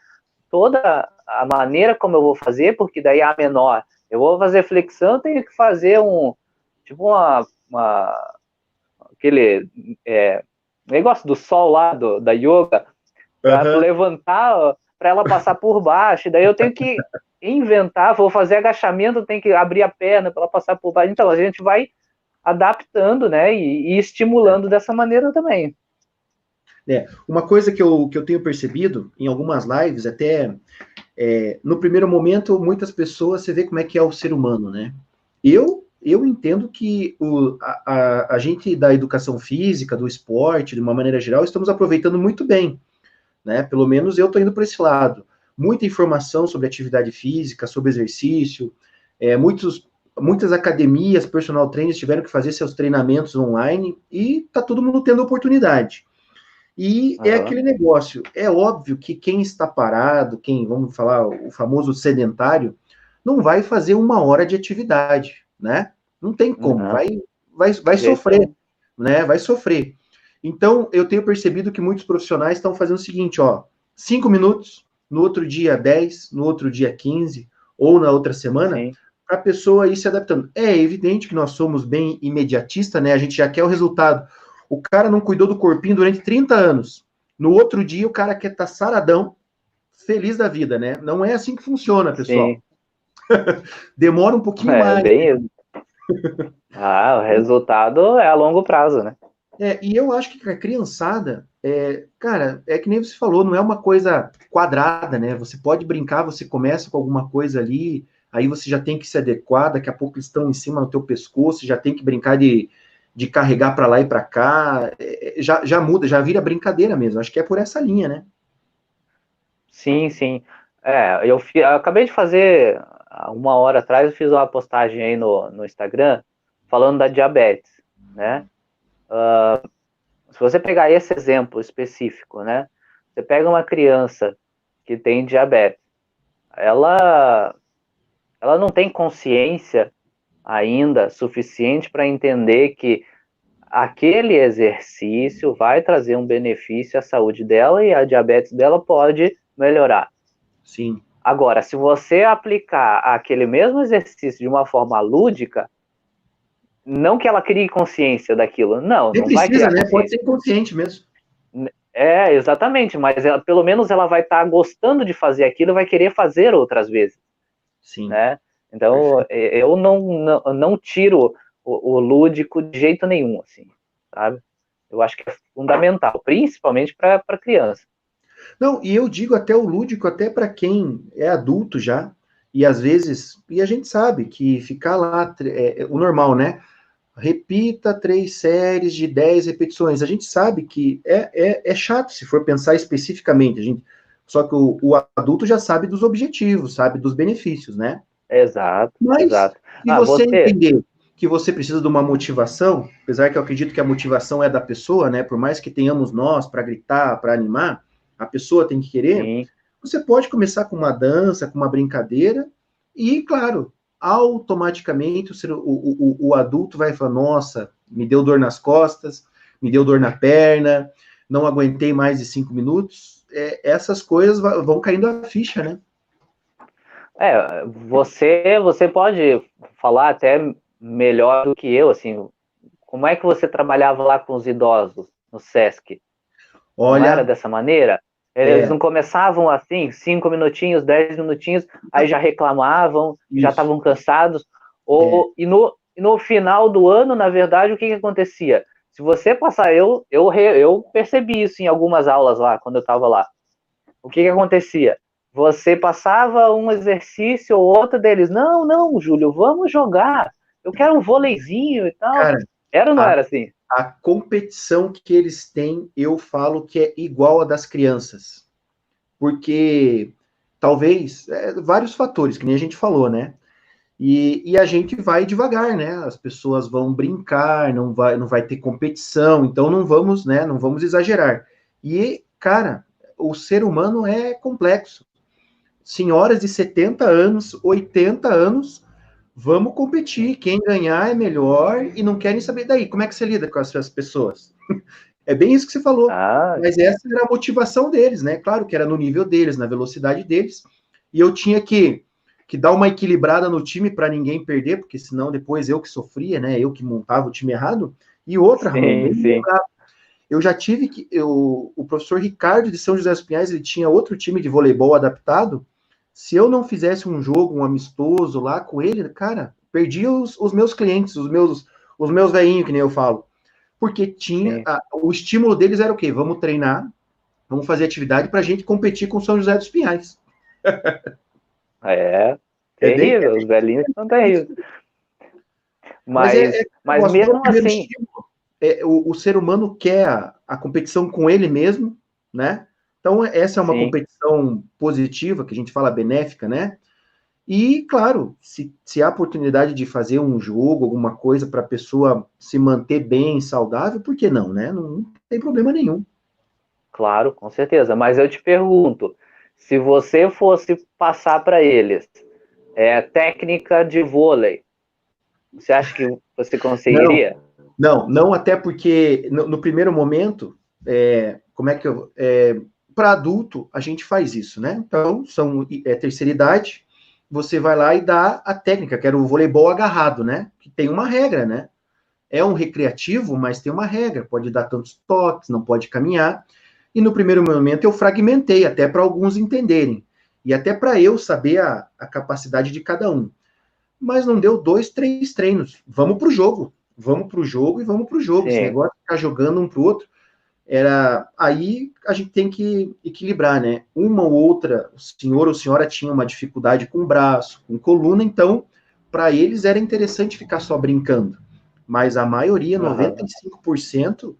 toda a maneira como eu vou fazer, porque daí a menor, eu vou fazer flexão, eu tenho que fazer tipo aquele negócio do sol lá, da yoga, para Aham. levantar, para ela passar por baixo. Daí eu tenho que inventar, vou fazer agachamento, tenho que abrir a perna para ela passar por baixo. Então a gente vai adaptando, né, e estimulando dessa maneira também. Uma coisa que eu tenho percebido em algumas lives, até no primeiro momento, muitas pessoas, você vê como é que é o ser humano, né? Eu entendo que a gente da educação física, do esporte, de uma maneira geral, estamos aproveitando muito bem, né? Pelo menos eu estou indo para esse lado. Muita informação sobre atividade física, sobre exercício, muitas academias, personal trainers tiveram que fazer seus treinamentos online e tá todo mundo tendo oportunidade. E é Uhum. aquele negócio. É óbvio que quem está parado, quem, vamos falar, o famoso sedentário, não vai fazer 1 hora de atividade, né? Não tem como, Não, vai de jeito sofrer, nenhum. né? Vai sofrer. Então, eu tenho percebido que muitos profissionais estão fazendo o seguinte, ó, 5 minutos, no outro dia 10, no outro dia 15, ou na outra semana, Sim. para a pessoa ir se adaptando. É evidente que nós somos bem imediatista, né? A gente já quer o resultado. O cara não cuidou do corpinho durante 30 anos. No outro dia, o cara quer estar saradão, feliz da vida, né? Não é assim que funciona, pessoal. Sim. Demora um pouquinho É mais. bem isso. O resultado é a longo prazo, né? E eu acho que a criançada, cara, é que nem você falou, não é uma coisa quadrada, né? Você pode brincar, você começa com alguma coisa ali, aí você já tem que se adequar, daqui a pouco eles estão em cima do teu pescoço, já tem que brincar de carregar para lá e para cá, já muda, já vira brincadeira mesmo. Acho que é por essa linha, né? Sim, sim. Eu acabei de fazer, há 1 hora atrás, eu fiz uma postagem aí no Instagram falando da diabetes, né? Se você pegar esse exemplo específico, né? Você pega uma criança que tem diabetes, ela, ela não tem consciência ainda suficiente para entender que aquele exercício vai trazer um benefício à saúde dela e a diabetes dela pode melhorar. Sim. Agora, se você aplicar aquele mesmo exercício de uma forma lúdica, não que ela crie consciência daquilo, não, Nem não vai precisa, criar né? Pode ser consciência. inconsciente mesmo. Exatamente, mas pelo menos ela vai estar gostando de fazer aquilo e vai querer fazer outras vezes, Sim, né? Então, perfeito. eu não tiro o lúdico de jeito nenhum, assim, sabe? Eu acho que é fundamental, principalmente para criança. Não, e eu digo até o lúdico, até para quem é adulto já, e às vezes, e a gente sabe que ficar lá é o normal, né? Repita 3 séries de 10 repetições. A gente sabe que é chato se for pensar especificamente. Só que o adulto já sabe dos objetivos, sabe dos benefícios, né? Exato, Mas exato. se você Você, entender que você precisa de uma motivação, apesar que eu acredito que a motivação é da pessoa, né? Por mais que tenhamos nós para gritar, para animar, a pessoa tem que querer. sim, Você pode começar com uma dança, com uma brincadeira, e, claro, automaticamente o adulto vai falar: nossa, me deu dor nas costas, me deu dor na perna, não aguentei mais de 5 minutos. Essas coisas vão caindo a ficha, né? você pode falar até melhor do que eu, assim, como é que você trabalhava lá com os idosos no SESC? Não era Olha, dessa maneira? Eles é, não começavam assim, 5 minutinhos, 10 minutinhos, aí já reclamavam, já isso. estavam cansados. É, E no final do ano, na verdade, o que acontecia? Se você passar, eu percebi isso em algumas aulas lá, quando eu estava lá. O que acontecia? Você passava um exercício ou outro deles, não, não, Júlio, vamos jogar. Eu quero um vôleizinho e tal. cara, Era ou não a, era assim? a competição que eles têm, eu falo que é igual a das crianças. Porque talvez, vários fatores, que nem a gente falou, né? E a gente vai devagar, né? As pessoas vão brincar, não vai ter competição, então não vamos, né? Não vamos exagerar. E, cara, o ser humano é complexo. Senhoras de 70 anos, 80 anos, vamos competir. Quem ganhar é melhor e não querem saber daí. Como é que você lida com essas pessoas? É bem isso que você falou. Ah, Mas essa era a motivação deles, né? Claro que era no nível deles, na velocidade deles. E eu tinha que dar uma equilibrada no time para ninguém perder, porque senão depois eu que sofria, né? Eu que montava o time errado. E outra, Ramon, sim, bem sim. lembrado. Eu já tive que. O professor Ricardo de São José dos Pinhais, ele tinha outro time de voleibol adaptado. Se eu não fizesse um jogo, um amistoso lá com ele, cara, perdi os meus clientes, os meus veinhos, que nem eu falo. Porque Sim. o estímulo deles era o quê? Vamos treinar, vamos fazer atividade para a gente competir com São José dos Pinhais. É É bem, terrível, os velhinhos são terríveis. mas Mas dá o mesmo primeiro assim, estímulo. O ser humano quer a competição com ele mesmo, né? Então, essa é uma sim, competição positiva, que a gente fala benéfica, né? E, claro, se há oportunidade de fazer um jogo, alguma coisa para a pessoa se manter bem, saudável, por que não, né? Não tem problema nenhum. claro, com certeza. Mas eu te pergunto, se você fosse passar para eles técnica de vôlei, você acha que você Não, conseguiria? não, até porque no primeiro momento, como é que para adulto a gente faz isso, né? Então, terceira idade, você vai lá e dá a técnica, que era o voleibol agarrado, né? Que tem uma regra, né? É um recreativo, mas tem uma regra, pode dar tantos toques, não pode caminhar. E no primeiro momento eu fragmentei, até para alguns entenderem, e até para eu saber a capacidade de cada um. Mas não deu 2, 3 treinos. Vamos para o jogo e vamos para o jogo. Esse Sim, negócio de ficar jogando um para o outro, aí a gente tem que equilibrar, né? Uma ou outra, o senhor ou senhora tinha uma dificuldade com o braço, com coluna, então para eles era interessante ficar só brincando. Mas a maioria, aham, 95%,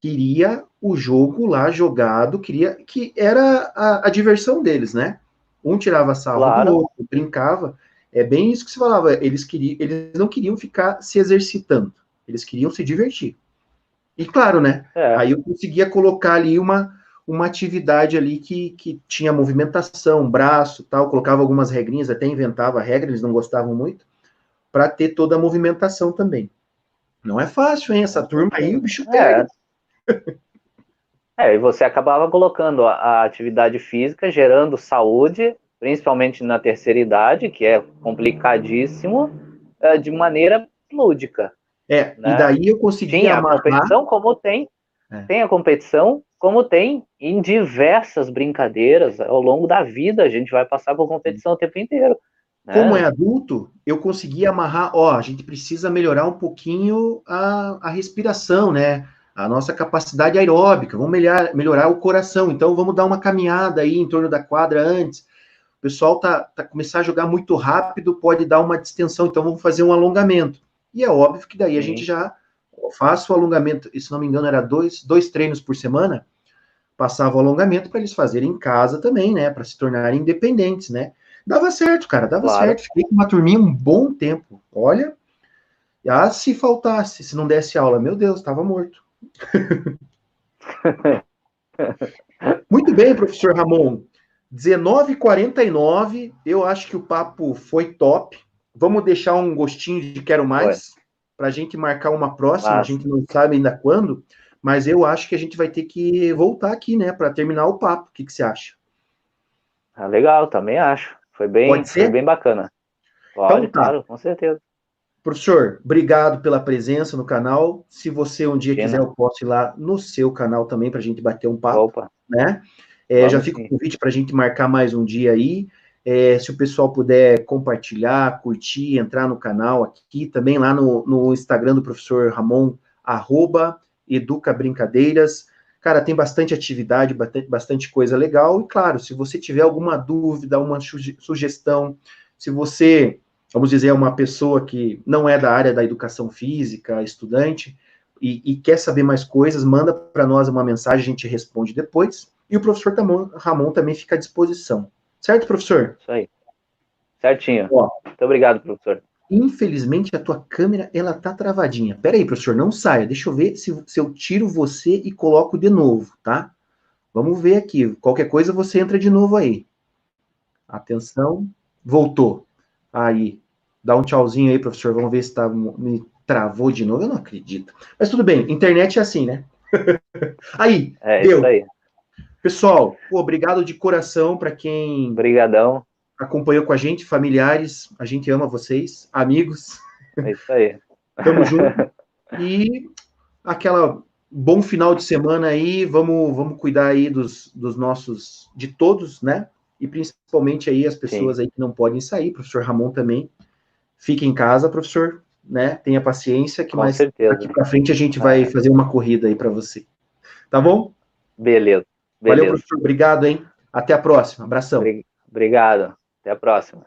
queria o jogo lá jogado, queria que era a diversão deles, né? Um tirava sarro do claro. outro, brincava. É bem isso que se falava. Eles não queriam ficar se exercitando, eles queriam se divertir. E claro, né? É, Aí eu conseguia colocar ali uma atividade ali que tinha movimentação, braço, tal, colocava algumas regrinhas, até inventava regra, eles não gostavam muito, para ter toda a movimentação também. Não é fácil, hein? Essa com turma aí, o certeza. bicho pega. E você acabava colocando a atividade física, gerando saúde, principalmente na terceira idade, que é complicadíssimo, de maneira lúdica, E né? daí eu conseguia Tinha a amarrar. competição como tem, É, tem a competição como tem em diversas brincadeiras ao longo da vida, a gente vai passar por competição o tempo inteiro, como é né? adulto, eu conseguia amarrar. Ó, a gente precisa melhorar um pouquinho a respiração, né? a nossa capacidade aeróbica, vamos melhorar o coração. Então, vamos dar uma caminhada aí em torno da quadra antes. O pessoal começar a jogar muito rápido, pode dar uma distensão, então vamos fazer um alongamento. E é óbvio que daí a gente já faz o alongamento, se não me engano, era dois treinos por semana, passava o alongamento para eles fazerem em casa também, né? Para se tornarem independentes, né? Dava certo, cara, dava certo. Fiquei com uma turminha um bom tempo. Olha, se faltasse, se não desse aula, meu Deus, estava morto. Muito bem, professor Ramon. 19h49, eu acho que o papo foi top. Vamos deixar um gostinho de quero mais, para a gente marcar uma próxima, a gente não sabe ainda quando, mas eu acho que a gente vai ter que voltar aqui, né, para terminar o papo. O que você acha? Ah, legal, também acho. Foi bem bacana. Pode, então, claro, com certeza. Professor, obrigado pela presença no canal. Se você um dia quiser, eu posso ir lá no seu canal também para a gente bater um papo. Opa. Né? Já fica o convite para a gente marcar mais um dia aí. Se o pessoal puder compartilhar, curtir, entrar no canal aqui, também lá no Instagram do professor Ramon, @educabrincadeiras. Cara, tem bastante atividade, bastante coisa legal. E claro, se você tiver alguma dúvida, uma sugestão, se você, vamos dizer, é uma pessoa que não é da área da educação física, estudante, e quer saber mais coisas, manda para nós uma mensagem, a gente responde depois. E o professor Ramon também fica à disposição. Certo, professor? Isso aí. Certinho. Muito obrigado, professor. Infelizmente, a tua câmera, ela tá travadinha. Pera aí, professor, não saia. Deixa eu ver se eu tiro você e coloco de novo, tá? Vamos ver aqui. Qualquer coisa, você entra de novo aí. Atenção. Voltou. Aí. Dá um tchauzinho aí, professor. Vamos ver se me travou de novo. Eu não acredito. Mas tudo bem. Internet é assim, né? Aí. Deu. Isso aí. Pessoal, obrigado de coração para quem... Obrigadão. Acompanhou com a gente, familiares, a gente ama vocês, amigos. É isso aí. Tamo junto. E bom final de semana aí, vamos cuidar aí dos nossos, de todos, né? E principalmente aí as pessoas aí que não podem sair, professor Ramon também. Fique em casa, professor, né? Tenha paciência, que mais daqui para frente a gente vai fazer uma corrida aí para você. Tá bom? Beleza. Valeu, professor. Obrigado, hein? Até a próxima. Abração. Obrigado. Até a próxima.